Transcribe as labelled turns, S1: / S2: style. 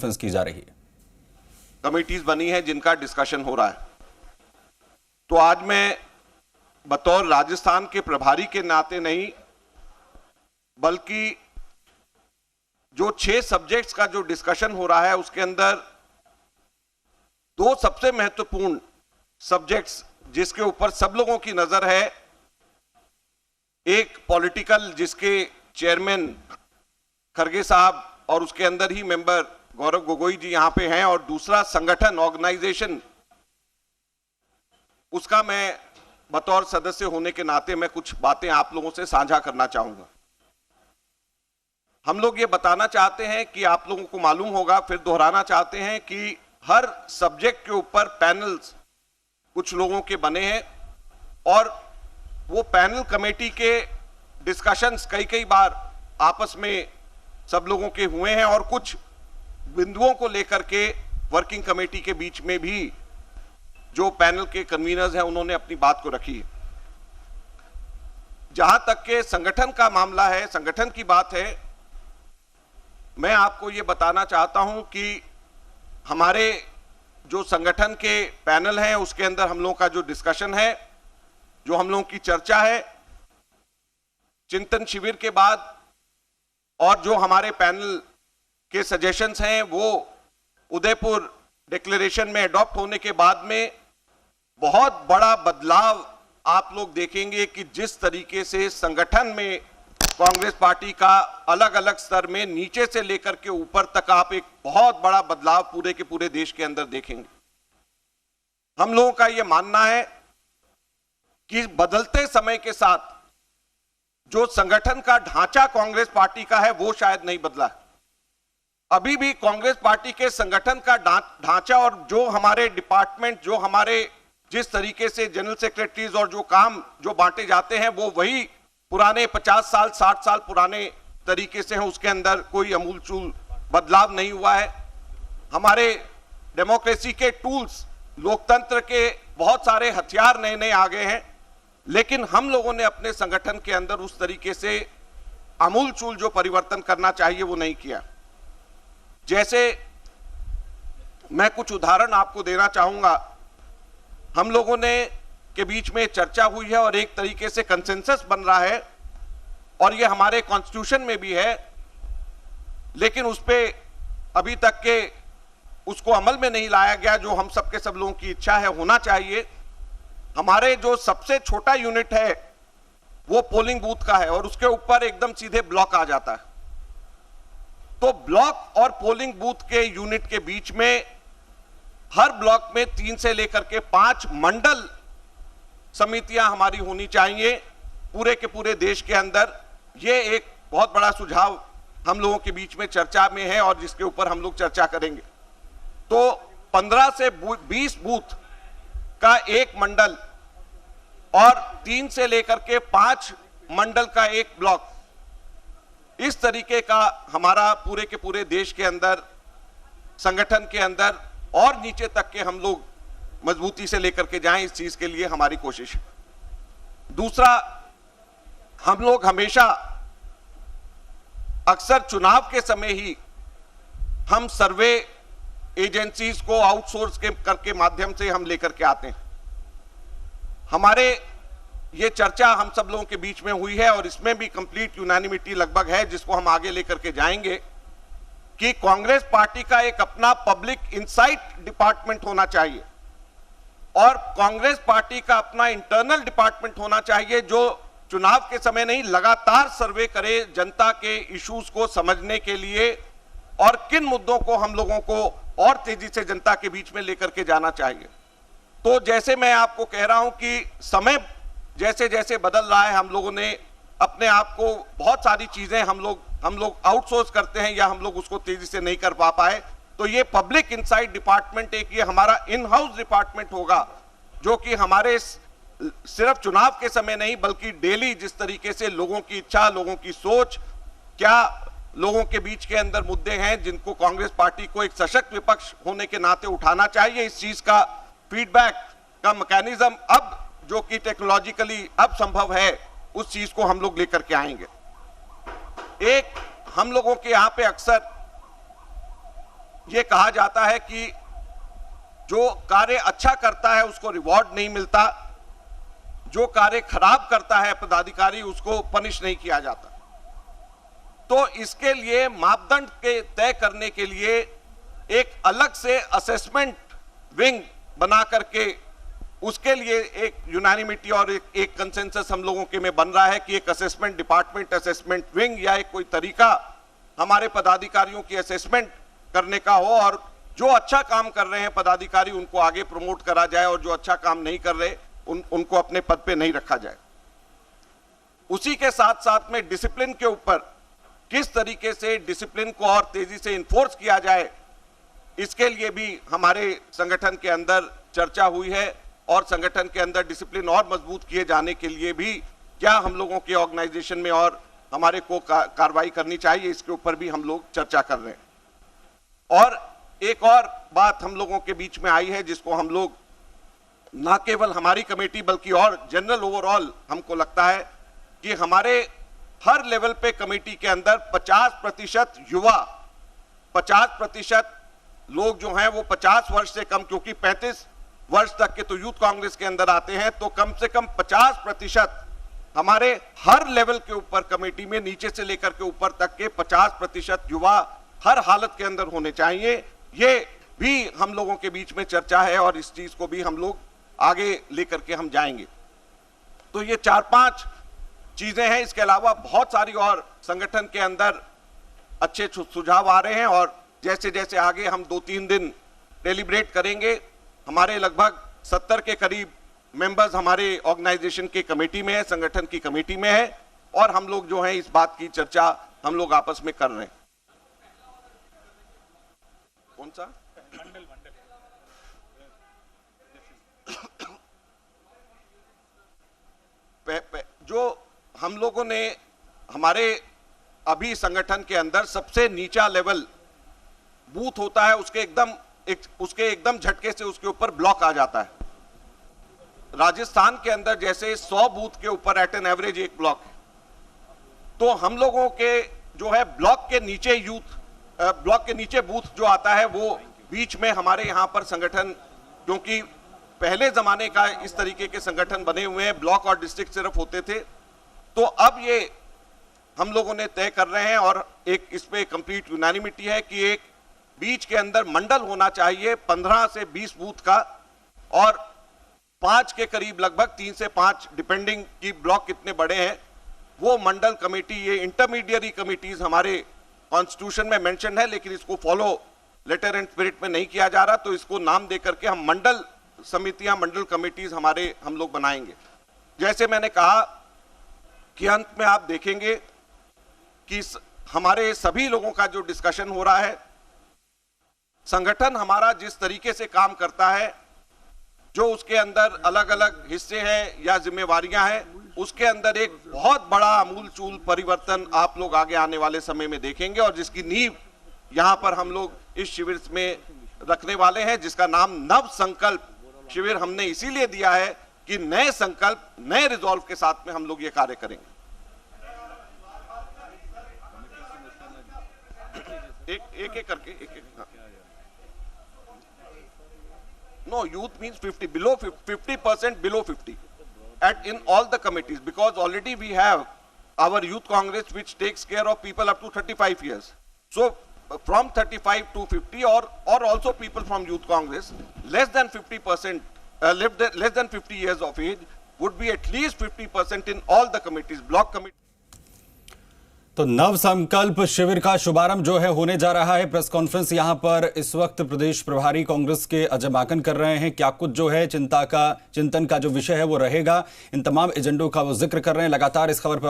S1: की जा रही है।
S2: कमिटीज बनी है जिनका डिस्कशन हो रहा है। तो आज मैं बतौर राजस्थान के प्रभारी के नाते नहीं, बल्कि जो 6 सब्जेक्ट्स का जो डिस्कशन हो रहा है उसके अंदर 2 सबसे महत्वपूर्ण सब्जेक्ट्स जिसके ऊपर सब लोगों की नजर है, एक पॉलिटिकल जिसके चेयरमैन खरगे साहब और उसके अंदर ही मेंबर गौरव गोगोई जी यहां पे हैं, और दूसरा संगठन ऑर्गेनाइजेशन, उसका मैं बतौर सदस्य होने के नाते मैं कुछ बातें आप लोगों से साझा करना चाहूंगा। हम लोग ये बताना चाहते हैं कि आप लोगों को मालूम होगा, फिर दोहराना चाहते हैं कि हर सब्जेक्ट के ऊपर पैनल्स कुछ लोगों के बने हैं और वो पैनल कमेटी के डिस्कशंस कई बार आपस में सब लोगों के हुए हैं और कुछ बिंदुओं को लेकर के वर्किंग कमेटी के बीच में भी जो पैनल के कन्वीनर्स हैं उन्होंने अपनी बात को रखी है। जहां तक के संगठन का मामला है, संगठन की बात है, मैं आपको यह बताना चाहता हूं कि हमारे जो संगठन के पैनल हैं उसके अंदर हम लोगों का जो डिस्कशन है, जो हम लोगों की चर्चा है, चिंतन शिविर के बाद और जो हमारे पैनल के सजेशंस हैं वो उदयपुर डिक्लेरेशन में अडॉप्ट होने के बाद में बहुत बड़ा बदलाव आप लोग देखेंगे कि जिस तरीके से संगठन में कांग्रेस पार्टी का अलग अलग स्तर में नीचे से लेकर के ऊपर तक आप एक बहुत बड़ा बदलाव पूरे के पूरे देश के अंदर देखेंगे। हम लोगों का यह मानना है कि बदलते समय के साथ जो संगठन का ढांचा कांग्रेस पार्टी का है वो शायद नहीं बदला। अभी भी कांग्रेस पार्टी के संगठन का ढांचा और जो हमारे डिपार्टमेंट, जो हमारे जिस तरीके से जनरल सेक्रेटरीज और जो काम जो बांटे जाते हैं वो वही पुराने 50 साल 60 साल पुराने तरीके से हैं, उसके अंदर कोई अमूलचूल बदलाव नहीं हुआ है। हमारे डेमोक्रेसी के टूल्स, लोकतंत्र के बहुत सारे हथियार नए नए आ गए हैं, लेकिन हम लोगों ने अपने संगठन के अंदर उस तरीके से आमूलचूल जो परिवर्तन करना चाहिए वो नहीं किया। जैसे मैं कुछ उदाहरण आपको देना चाहूंगा। हम लोगों ने के बीच में चर्चा हुई है और एक तरीके से कंसेंसस बन रहा है और ये हमारे कॉन्स्टिट्यूशन में भी है, लेकिन उस पे अभी तक के उसको अमल में नहीं लाया गया, जो हम सबके सब लोगों की इच्छा है होना चाहिए। हमारे जो सबसे छोटा यूनिट है वो पोलिंग बूथ का है और उसके ऊपर एकदम सीधे ब्लॉक आ जाता है। तो ब्लॉक और पोलिंग बूथ के यूनिट के बीच में हर ब्लॉक में 3 से लेकर के 5 मंडल समितियां हमारी होनी चाहिए पूरे के पूरे देश के अंदर। ये एक बहुत बड़ा सुझाव हम लोगों के बीच में चर्चा में है और जिसके ऊपर हम लोग चर्चा करेंगे। तो 15 से 20 बूथ का एक मंडल और 3 से लेकर के 5 मंडल का एक ब्लॉक, इस तरीके का हमारा पूरे के पूरे देश के अंदर संगठन के अंदर और नीचे तक के हम लोग मजबूती से लेकर के जाएं, इस चीज के लिए हमारी कोशिश है। दूसरा, हम लोग हमेशा अक्सर चुनाव के समय ही हम सर्वे एजेंसीज को आउटसोर्स के माध्यम से हम लेकर के आते हैं। हमारे ये चर्चा हम सब लोगों के बीच में हुई है और इसमें भी कंप्लीट यूनानिमिटी लगभग है, जिसको हम आगे लेकर के जाएंगे, कि कांग्रेस पार्टी का एक अपना पब्लिक इंसाइट डिपार्टमेंट होना चाहिए और कांग्रेस पार्टी का अपना इंटरनल डिपार्टमेंट होना चाहिए जो चुनाव के समय नहीं, लगातार सर्वे करे जनता के इश्यूज को समझने के लिए और किन मुद्दों को हम लोगों को और तेजी से जनता के बीच में लेकर के जाना चाहिए। तो जैसे मैं आपको कह रहा हूं कि समय जैसे जैसे बदल रहा है, हम लोगों ने अपने आप को बहुत सारी चीजें हम लोग आउटसोर्स करते हैं या हम लोग उसको तेजी से नहीं कर पा पाए। तो ये पब्लिक इनसाइट डिपार्टमेंट एक ये हमारा इन हाउस डिपार्टमेंट होगा, जो कि हमारे सिर्फ चुनाव के समय नहीं बल्कि डेली जिस तरीके से लोगों की इच्छा, लोगों की सोच, क्या लोगों के बीच के अंदर मुद्दे हैं जिनको कांग्रेस पार्टी को एक सशक्त विपक्ष होने के नाते उठाना चाहिए, इस चीज का फीडबैक का मैकेनिज्म अब जो कि टेक्नोलॉजिकली अब संभव है, उस चीज को हम लोग लेकर के आएंगे। एक हम लोगों के यहां पे अक्सर ये कहा जाता है कि जो कार्य अच्छा करता है उसको रिवॉर्ड नहीं मिलता, जो कार्य खराब करता है पदाधिकारी उसको पनिश नहीं किया जाता। तो इसके लिए मापदंड के तय करने के लिए एक अलग से असेसमेंट विंग बना करके उसके लिए एक यूनानिमिटी और एक कंसेंसस हम लोगों के में बन रहा है कि एक असेसमेंट डिपार्टमेंट, असेसमेंट विंग या एक कोई तरीका हमारे पदाधिकारियों की असेसमेंट करने का हो और जो अच्छा काम कर रहे हैं पदाधिकारी उनको आगे प्रमोट करा जाए और जो अच्छा काम नहीं कर रहे उनको अपने पद पे नहीं रखा जाए। उसी के साथ साथ में डिसिप्लिन के ऊपर किस तरीके से डिसिप्लिन को और तेजी से इन्फोर्स किया जाए, इसके लिए भी हमारे संगठन के अंदर चर्चा हुई है और संगठन के अंदर डिसिप्लिन और मजबूत किए जाने के लिए भी क्या हम लोगों के ऑर्गेनाइजेशन में और हमारे को कार्रवाई करनी चाहिए, इसके ऊपर भी हम लोग चर्चा कर रहे हैं। और एक और बात हम लोगों के बीच में आई है जिसको हम लोग ना केवल हमारी कमेटी बल्कि और जनरल ओवरऑल हमको लगता है कि हमारे हर लेवल पे कमेटी के अंदर 50% युवा, 50% लोग जो हैं वो 50 वर्ष से कम, क्योंकि 35 वर्ष तक के तो यूथ कांग्रेस के अंदर आते हैं, तो कम से कम 50% हमारे हर लेवल के ऊपर कमेटी में नीचे से लेकर के ऊपर तक के 50% युवा हर हालत के अंदर होने चाहिए। ये भी हम लोगों के बीच में चर्चा है और इस चीज को भी हम लोग आगे लेकर के हम जाएंगे। तो ये 4-5 चीजें हैं। इसके अलावा बहुत सारी और संगठन के अंदर अच्छे सुझाव आ रहे हैं और जैसे जैसे आगे हम 2-3 दिन डेलिब्रेट करेंगे। हमारे लगभग 70 के करीब मेंबर्स हमारे ऑर्गेनाइजेशन के कमेटी में है, संगठन की कमेटी में है और हम लोग जो है इस बात की चर्चा हम लोग आपस में कर रहे हैं। कौन सा जो हम लोगों ने हमारे अभी संगठन के अंदर सबसे नीचा लेवल बूथ होता है, उसके एकदम झटके से उसके ऊपर ब्लॉक आ जाता है। राजस्थान के अंदर जैसे 100 बूथ के ऊपर एट एन एवरेज एक ब्लॉक है, तो हम लोगों के जो है ब्लॉक के नीचे बूथ जो आता है वो बीच में हमारे यहाँ पर संगठन, क्योंकि पहले जमाने का इस तरीके के संगठन बने हुए हैं, ब्लॉक और डिस्ट्रिक्ट सिर्फ होते थे, तो अब ये हम लोगों ने तय कर रहे हैं और एक इस पे कंप्लीट यूनानिमिटी है कि एक बीच के अंदर मंडल होना चाहिए 15 से 20 बूथ का और 5 के करीब, लगभग 3 से 5 डिपेंडिंग की ब्लॉक कितने बड़े हैं, वो मंडल कमेटी, ये इंटरमीडिएरी कमिटीज हमारे कॉन्स्टिट्यूशन में मेंशन है लेकिन इसको फॉलो लेटर एंड स्पिरिट में नहीं किया जा रहा, तो इसको नाम दे करके हम मंडल समितियां, मंडल कमिटीज हम लोग बनाएंगे। जैसे मैंने कहा कि अंत में आप देखेंगे कि हमारे सभी लोगों का जो डिस्कशन हो रहा है, संगठन हमारा जिस तरीके से काम करता है, जो उसके अंदर अलग अलग हिस्से हैं या जिम्मेवारियां हैं, उसके अंदर एक बहुत बड़ा आमूल-चूल परिवर्तन आप लोग आगे आने वाले समय में देखेंगे और जिसकी नींव यहां पर हम लोग इस शिविर में रखने वाले हैं, जिसका नाम नव संकल्प शिविर हमने इसीलिए दिया है कि नए संकल्प, नए रिजॉल्व के साथ में हम लोग ये कार्य करेंगे। एक एक करके No, youth means 50% below 50 in all the committees, because already we have our youth congress which takes care of people up to 35 years. So from 35 to 50 or also people from youth congress less than 50%, less than 50 years of age would be at least 50% in all the committees, block committee.
S1: तो नव संकल्प शिविर का शुभारंभ जो है होने जा रहा है। प्रेस कॉन्फ्रेंस यहां पर इस वक्त प्रदेश प्रभारी कांग्रेस के अजय माकन कर रहे हैं। क्या कुछ जो है चिंतन का जो विषय है वो रहेगा, इन तमाम एजेंडों का वो जिक्र कर रहे हैं। लगातार इस खबर पर